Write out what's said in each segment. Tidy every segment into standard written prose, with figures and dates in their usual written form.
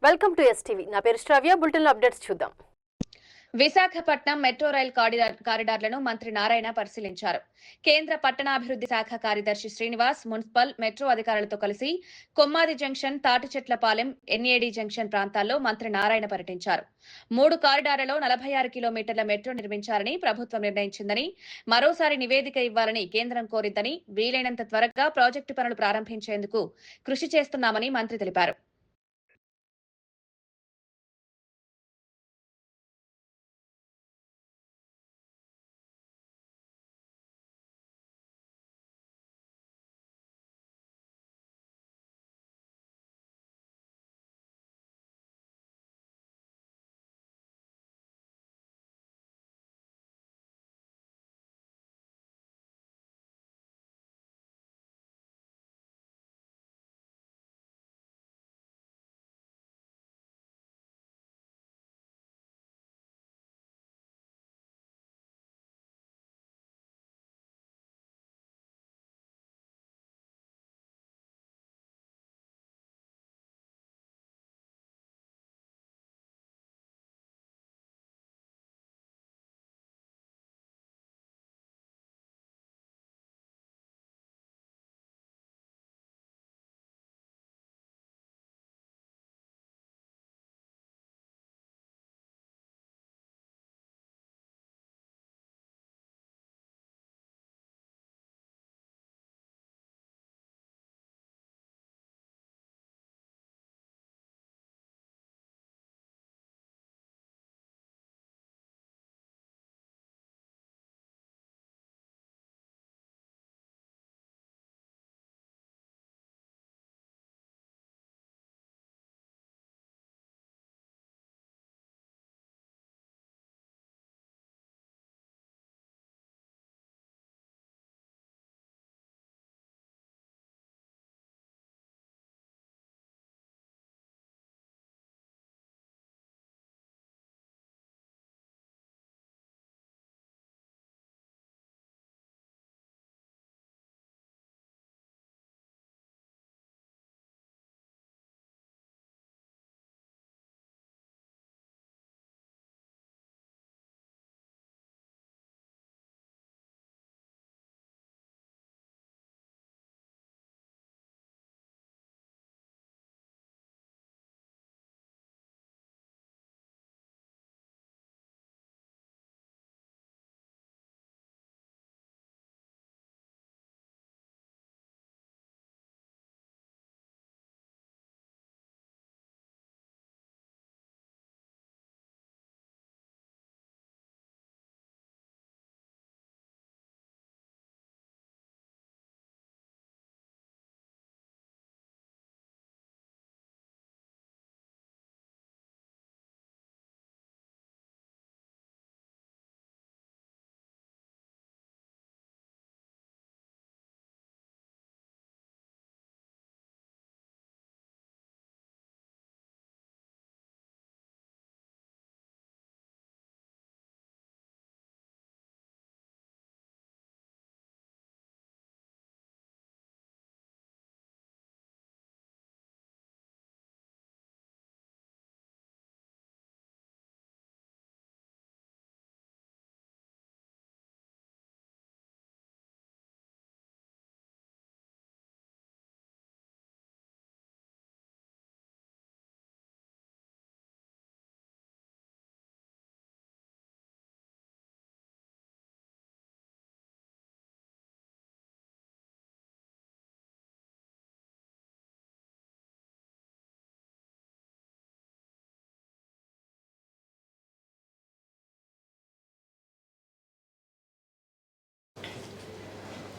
Welcome to STV. నా పేరు శ్రావ్య. Bulletin updates చూద్దాం. విశాఖపట్నం మెట్రో రైల్ కారిడార్లను మంత్రి నారాయణ పరిశీలించారు. కేంద్ర పట్టణాభివృద్ధి శాఖ కార్యదర్శి శ్రీనివాస్ మున్సిపల్ మెట్రో అధికారులతో కలిసి Kommadi junction, Thatichetlapalem, NAD junction ప్రాంతాల్లో మంత్రి నారాయణ పర్యటించారు. 3 కారిడార్లలో 46 కిలోమీటర్ల మెట్రో నిర్మించాలని ప్రభుత్వం నిర్ణయించిందని, మరోసారి నివేదిక ఇవ్వాలని కేంద్రం కోరిందని, వీలైనంత త్వరగా ప్రాజెక్టు పనులు ప్రారంభించేందుకు కృషి చేస్తున్నామని మంత్రి తెలిపారు.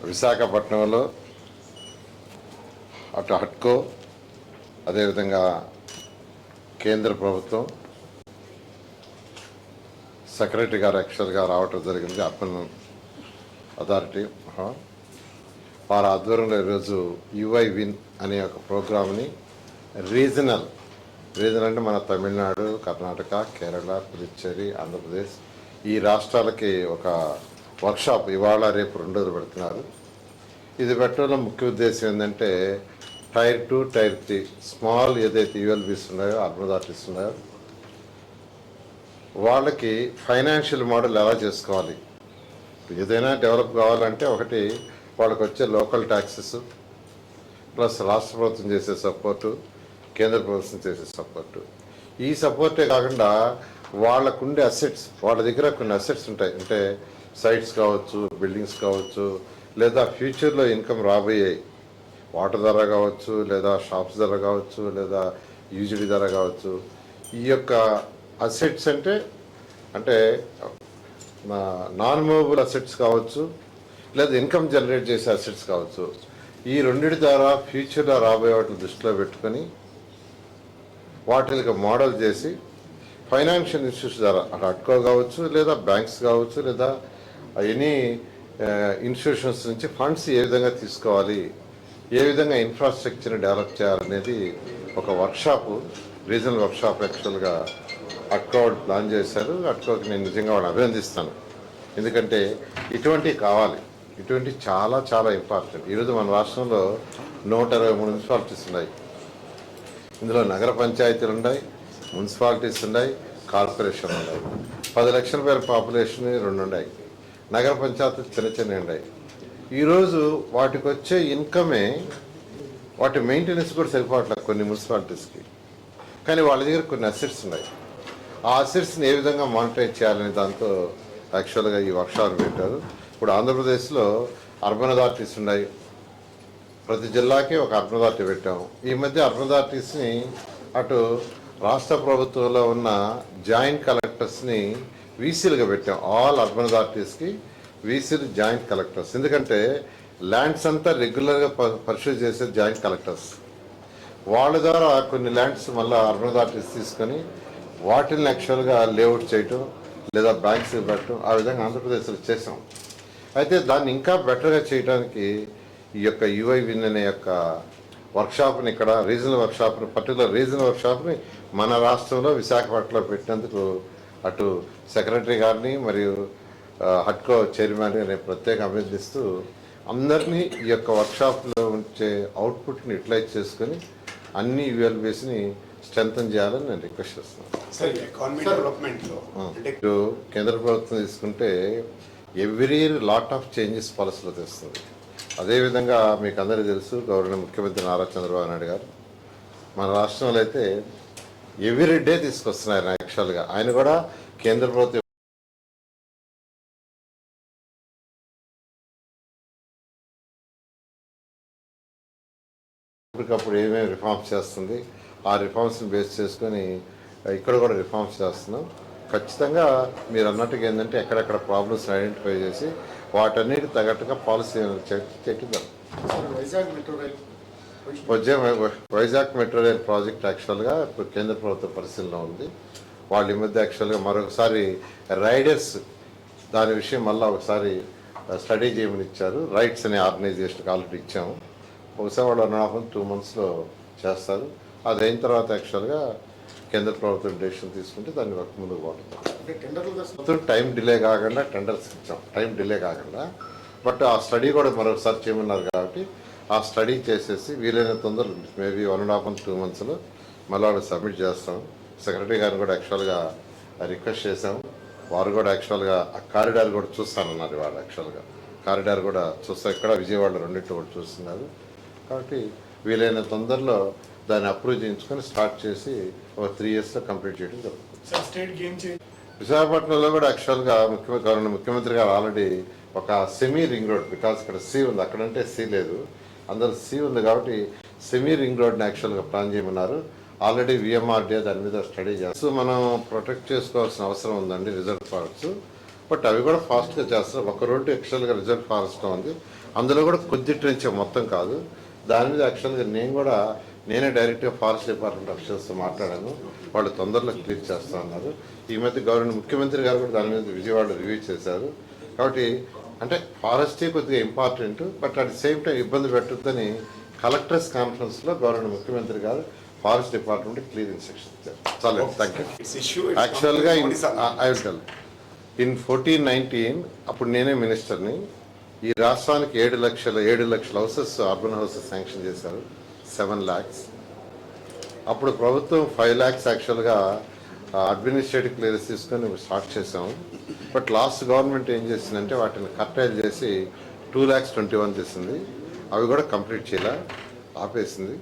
విశాఖపట్నంలో అటు హట్కో అదేవిధంగా కేంద్ర ప్రభుత్వం సెక్రటరీ గారు యాక్చువల్గా రావటం జరిగింది. అర్బన్ అథారిటీ వారి ఆధ్వర్యంలో ఈరోజు యుఐ విన్ అనే ఒక ప్రోగ్రామ్ని రీజనల్ అంటే మన తమిళనాడు, కర్ణాటక, కేరళ, పుదుచ్చేరి, ఆంధ్రప్రదేశ్ ఈ రాష్ట్రాలకి ఒక వర్క్షాప్ ఇవాళ రేపు 2 రోజులు పెడుతున్నారు. ఇది పెట్టడంలో ముఖ్య ఉద్దేశం ఏంటంటే టైర్ 2, టైర్ 3 స్మాల్ ఏదైతే యూఎల్బీస్ ఉన్నాయో, అర్బన్ ఆర్టిస్ట్ ఉన్నాయో, వాళ్ళకి ఫైనాన్షియల్ మోడల్ ఎలా చేసుకోవాలి. ఏదైనా డెవలప్ కావాలంటే ఒకటి వాళ్ళకి వచ్చే లోకల్ ట్యాక్సెస్ ప్లస్ రాష్ట్ర ప్రభుత్వం చేసే సపోర్టు, కేంద్ర ప్రభుత్వం చేసే సపోర్టు. ఈ సపోర్టే కాకుండా వాళ్ళకుండే అసెట్స్, వాళ్ళ దగ్గర కొన్ని అసెట్స్ ఉంటాయి. అంటే సైట్స్ కావచ్చు, బిల్డింగ్స్ కావచ్చు, లేదా ఫ్యూచర్లో ఇన్కమ్ రాబోయే వాటర్ ధర కావచ్చు, లేదా షాప్స్ ధర కావచ్చు, లేదా యూజిడి ధర కావచ్చు. ఈ యొక్క అసెట్స్ అంటే నాన్ మూవబుల్ అసెట్స్ కావచ్చు, లేదా ఇన్కమ్ జనరేట్ చేసే అసెట్స్ కావచ్చు. ఈ రెండింటి ద్వారా ఫ్యూచర్లో రాబోయే వాటిని దృష్టిలో పెట్టుకొని వాటికి మోడల్ చేసి ఫైనాన్షియల్ ఇన్స్టిట్యూట్స్ ద్వారా అటు అట్కో కావచ్చు, లేదా బ్యాంక్స్ కావచ్చు, లేదా ఎనీ ఇన్స్టిట్యూషన్స్ నుంచి ఫండ్స్ ఏ విధంగా తీసుకోవాలి, ఏ విధంగా ఇన్ఫ్రాస్ట్రక్చర్ని డెవలప్ చేయాలనేది ఒక వర్క్షాపు, రీజనల్ వర్క్షాప్ యాక్చువల్గా అట్కో ప్లాన్ చేశారు. అట్కోకి నేను నిజంగా వాళ్ళని అభినందిస్తాను. ఎందుకంటే ఇటువంటివి కావాలి, ఇటువంటి చాలా చాలా ఇంపార్టెంట్. ఈరోజు మన రాష్ట్రంలో 123 మున్సిపాలిటీస్ ఉన్నాయి. ఇందులో నగర పంచాయతీలు ఉన్నాయి, మున్సిపాలిటీస్ ఉన్నాయి, కార్పొరేషన్ ఉన్నాయి. 10 లక్షల పేరు పాపులేషన్ 2 ఉన్నాయి. నగర పంచాయతీలు చిన్న చిన్న ఉన్నాయి. ఈరోజు వాటికి వచ్చే ఇన్కమే వాటి మెయింటెనెన్స్ కూడా సరిపోవట్లేదు కొన్ని మున్సిపాలిటీస్కి. కానీ వాళ్ళ దగ్గర కొన్ని అసెట్స్ ఉన్నాయి. ఆ అసెట్స్ని ఏ విధంగా మానిటైజ్ చేయాలనే దాంతో యాక్చువల్గా ఈ వర్క్షాప్ పెట్టారు. ఇప్పుడు ఆంధ్రప్రదేశ్లో అర్బన్ అథారిటీస్ ఉన్నాయి. ప్రతి జిల్లాకి ఒక అర్బన్ అథారిటీ పెట్టాము. ఈ మధ్య అర్బన్ అథారిటీస్ని అటు రాష్ట్ర ప్రభుత్వంలో ఉన్న జాయింట్ కలెక్టర్స్ని వీసీలుగా పెట్టాం. ఆల్ అర్బన్ అథారిటీస్కి వీసీలు జాయింట్ కలెక్టర్స్. ఎందుకంటే ల్యాండ్స్ అంతా రెగ్యులర్గా పర్సూ చేసే జాయింట్ కలెక్టర్స్. వాళ్ళ ద్వారా కొన్ని ల్యాండ్స్ మళ్ళీ అర్బన్ అథారిటీస్ తీసుకొని వాటిని యాక్చువల్గా లేఅవుట్ చేయటం, లేదా బ్యాంక్స్ పెట్టడం, ఆ విధంగా ఆంధ్రప్రదేశ్లో చేసాం. అయితే దాన్ని ఇంకా బెటర్గా చేయడానికి ఈ యొక్క యుఐ విన్ అనే యొక్క వర్క్షాప్ని, ఇక్కడ రీజనల్ వర్క్షాప్ని, పర్టికులర్ రీజనల్ వర్క్షాప్ని మన రాష్ట్రంలో విశాఖపట్నంలో పెట్టినందుకు అటు సెక్రటరీ గారిని మరియు హట్కో చైర్మన్ నేను ప్రత్యేక అభినందిస్తూ, అందరినీ ఈ యొక్క వర్క్షాప్లో ఉంచే అవుట్పుట్ని యూటిలైజ్ చేసుకొని అన్ని యుఎల్బీస్ని స్ట్రెంథన్ చేయాలని నేను రిక్వెస్ట్ చేస్తున్నాను. కేంద్ర ప్రభుత్వం తీసుకుంటే every year lot of changes పాలసీలో తెస్తుంది. అదేవిధంగా మీకు అందరికీ తెలుసు, గవర్నర్ ముఖ్యమంత్రి నారా చంద్రబాబు నాయుడు గారు మన రాష్ట్రంలో అయితే ఎవ్రీ డే తీసుకొస్తున్నారు. యాక్చువల్గా ఆయన కూడా కేంద్ర ప్రభుత్వం ఇప్పటికప్పుడు ఏమేమి రిఫార్మ్స్ చేస్తుంది, ఆ రిఫార్మ్స్ని బేస్ చేసుకొని ఇక్కడ కూడా రిఫార్మ్స్ చేస్తున్నాం. ఖచ్చితంగా మీరు అన్నట్టుగా ఏంటంటే ఎక్కడెక్కడ ప్రాబ్లమ్స్ని ఐడెంటిఫై చేసి వాటన్నిటి తగ్గట్టుగా పాలసీ చెట్టిద్దాం. వైజాగ్ మెట్రో రైల్ ప్రాజెక్ట్ యాక్చువల్గా ఇప్పుడు కేంద్ర ప్రభుత్వ పరిశీలన ఉంది. వాళ్ళ ఈ మధ్య యాక్చువల్గా మరొకసారి రైడర్స్ దాని విషయం మళ్ళీ ఒకసారి స్టడీ చేయమని ఇచ్చారు. రైట్స్ అనే ఆర్గనైజేషన్కి ఆల్రెడీ ఇచ్చాము. బహుశా వాళ్ళు 1.5-2 monthsలో చేస్తారు. అది అయిన తర్వాత యాక్చువల్గా కేంద్ర ప్రభుత్వం డెసిషన్ తీసుకుంటే దాన్ని వర్క్ ముందుకు పోతుంది. టైం డిలే కాకుండా టెండర్స్ ఇచ్చాం, టైం డిలే కాకుండా. బట్ ఆ స్టడీ కూడా మరొకసారి చేయమన్నారు కాబట్టి ఆ స్టడీ చేసేసి వీలైన తొందరలో మేబీ 1.5-2 monthsలో మళ్ళీ వాళ్ళు సబ్మిట్ చేస్తాం. సెక్రటరీ గారిని కూడా యాక్చువల్గా రిక్వెస్ట్ చేసాము. వారు కూడా యాక్చువల్గా ఆ కారిడార్ కూడా చూస్తానన్నారు. వాళ్ళు యాక్చువల్గా కారిడార్ కూడా చూస్తారు. ఇక్కడ విజయవాడలో రెండింటి కూడా చూస్తున్నారు. కాబట్టి వీలైన తొందరలో దాన్ని అప్రూవ్ చేయించుకొని స్టార్ట్ చేసి ఒక 3 yearsలో కంప్లీట్ చేయడం జరుగుతుంది. విశాఖపట్నంలో కూడా యాక్చువల్గా గవర్నర్ ముఖ్యమంత్రి గారు ఆల్రెడీ ఒక సెమీ రింగ్ రోడ్, బికాస్ ఇక్కడ సీ ఉంది, అక్కడంటే సీ లేదు, అందరూ సీ ఉంది కాబట్టి సెమీ రింగ్ రోడ్ని యాక్చువల్గా ప్లాన్ చేయమన్నారు. ఆల్రెడీ విఎంఆర్డీఏ దాని మీద స్టడీ చేస్తారు. సో మనం ప్రొటెక్ట్ చేసుకోవాల్సిన అవసరం ఉందండి రిజర్వ్ ఫారెస్ట్. బట్ అవి కూడా ఫాస్ట్గా చేస్తారు. ఒక రోడ్డు యాక్చువల్గా రిజర్వ్ ఫారెస్ట్లో ఉంది, అందులో కూడా కొద్దిటి నుంచే, మొత్తం కాదు. దాని మీద యాక్చువల్గా నేనే డైరెక్ట్గా ఫారెస్ట్ డిపార్ట్మెంట్ అఫీషియల్స్తో మాట్లాడాను. వాళ్ళు తొందరలో క్లియర్ చేస్తా ఉన్నారు. ఈ మధ్య గవర్నర్ ముఖ్యమంత్రి గారు కూడా దాని మీద విజయవాడ రివ్యూ చేశారు. కాబట్టి అంటే ఫారెస్టే కొద్దిగా important, but at the same time ఇబ్బంది పెట్టొద్దని కలెక్టర్స్ కాన్ఫరెన్స్లో గవర్నర్ ముఖ్యమంత్రి గారు ఫారెస్ట్ డిపార్ట్మెంట్ క్లియర్ ఇన్స్ట్రక్షన్ ఇచ్చారు. చాలా థ్యాంక్ యూ. యాక్చువల్గా ఐ విల్ టెల్ ఇన్ 1419 అప్పుడు నేనే మినిస్టర్ని. ఈ రాష్ట్రానికి 7 లక్షల హౌసెస్, అర్బన్ హౌసెస్ శాంక్షన్ చేశారు. 7 lakhs. అప్పుడు ప్రభుత్వం 5 lakhs యాక్చువల్గా అడ్మినిస్ట్రేటివ్ క్లియరెన్స్ తీసుకొని స్టార్ట్ చేసాము. బట్ లాస్ట్ గవర్నమెంట్ ఏం చేసిందంటే వాటిని కట్టైల్ చేసి 2,21,000 చేసింది. అవి కూడా కంప్లీట్ చేయాల ఆపేసింది.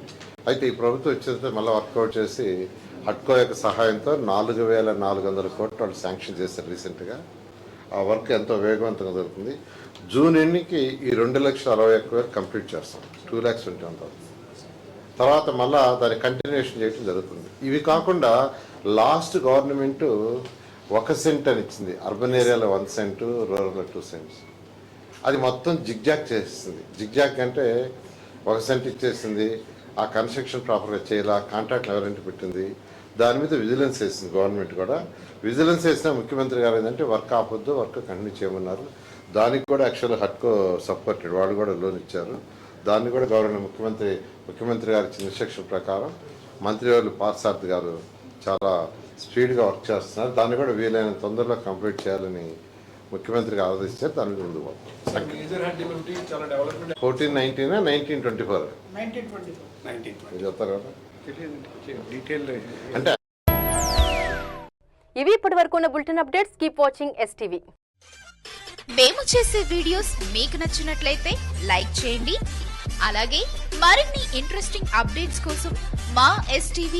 అయితే ఈ ప్రభుత్వం వచ్చేస్తే మళ్ళీ వర్కౌట్ చేసి హట్కో యొక్క సహాయంతో 4,400 కోట్లు వాళ్ళు శాంక్షన్ చేశారు రీసెంట్గా. ఆ వర్క్ ఎంతో వేగవంతంగా జరుగుతుంది. జూన్ ఎన్నికి ఈ 2,61,000 కంప్లీట్ చేస్తాం. 2,21,000 తర్వాత మళ్ళా దాన్ని కంటిన్యూషన్ చేయడం జరుగుతుంది. ఇవి కాకుండా లాస్ట్ గవర్నమెంట్ 1 సెంట్ అని ఇచ్చింది. అర్బన్ ఏరియాలో 1 సెంట్, రూరల్లో 2 సెంట్స్. అది మొత్తం జిగ్జాగ్ చేసేసింది. జిగ్జాగ్ అంటే 1 సెంట్ ఇచ్చేసింది, ఆ కన్స్ట్రక్షన్ ప్రాపర్గా చేయాల, కాంట్రాక్ట్లు ఎవరైనా పెట్టింది, దాని మీద విజిలెన్స్ వేసింది గవర్నమెంట్ కూడా. విజిలెన్స్ వేసిన ముఖ్యమంత్రి గారు ఏంటంటే వర్క్ ఆపొద్దు, వర్క్ కంటిన్యూ చేయమన్నారు. దానికి కూడా యాక్చువల్గా హట్కో సపోర్టెడ్, వాళ్ళు కూడా లోన్ ఇచ్చారు. దాన్ని కూడా గవర్నమెంట్ ముఖ్యమంత్రి గారి ఇచ్చిన ఇన్స్ట్రక్షన్ ప్రకారం మంత్రివర్యులు పార్థసారథి గారు చాలా స్పీడ్గా వర్క్ చేస్తున్నారు. దాన్ని కూడా వీలైన తొందరలో కంప్లీట్ చేయాలని ముఖ్యమంత్రికి ఆదేశించారు. దాని మీద ముందు 1419 1924 చెప్తారు కదా అంటే. ఇవి ఇప్పటి వరకు ఉన్న bulletin updates. Keep watching STV. మేము చేసే వీడియోస్ మీకు నచ్చినట్లయితే లైక్ చేయండి. అలాగే మరిన్ని ఇంట్రెస్టింగ్ అప్డేట్స్ కోసం మా STV